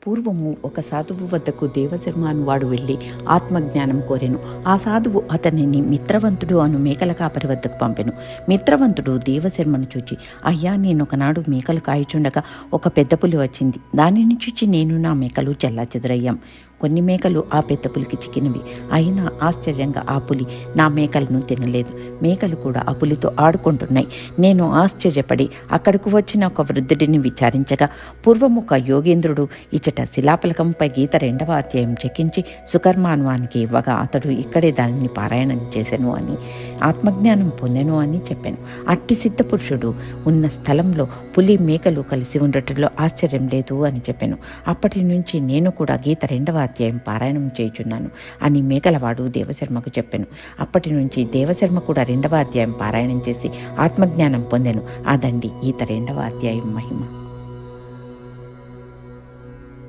పూర్వము ఒక సాధువు వద్దకు దేవశర్మ అనువాడు వెళ్ళి ఆత్మజ్ఞానం కోరెను. ఆ సాధువు అతనిని మిత్రవంతుడు అను మేకల కాపరి వద్దకు పంపెను. మిత్రవంతుడు దేవశర్మను చూచి, అయ్యా, నేనొకనాడు మేకలు కాయచుండగా ఒక పెద్ద పులి వచ్చింది. దానిని చూచి నేను నా మేకలు చెల్లాచెదురయ్యాం. కొన్ని మేకలు ఆ పెద్ద పులికి చిక్కినవి. అయినా ఆశ్చర్యంగా ఆ పులి నా మేకలను తినలేదు. మేకలు కూడా ఆ పులితో ఆడుకుంటున్నాయి. నేను ఆశ్చర్యపడి అక్కడకు వచ్చిన ఒక వృద్ధుడిని విచారించగా, పూర్వముఖ యోగేంద్రుడు ఇచ్చట శిలాపలకంపై గీత 2వ అధ్యాయం చెక్కించి సుకర్మాన్వానికి ఇవ్వగా అతడు ఇక్కడే దానిని పారాయణం చేసెను అని, ఆత్మజ్ఞానం పొందెను అని చెప్పాను. అట్టి సిద్ధపురుషుడు ఉన్న స్థలంలో పులి మేకలు కలిసి ఉండటంలో ఆశ్చర్యం లేదు అని చెప్పాను. అప్పటి నుంచి నేను కూడా గీత 2వ అధ్యాయం పారాయణం చేయుచున్నాను అని మేకలవాడు దేవశర్మకు చెప్పాను. అప్పటి నుంచి దేవశర్మ కూడా 2వ అధ్యాయం పారాయణం చేసి ఆత్మజ్ఞానం పొందెను. అదండి గీత 2వ అధ్యాయం మహిమ.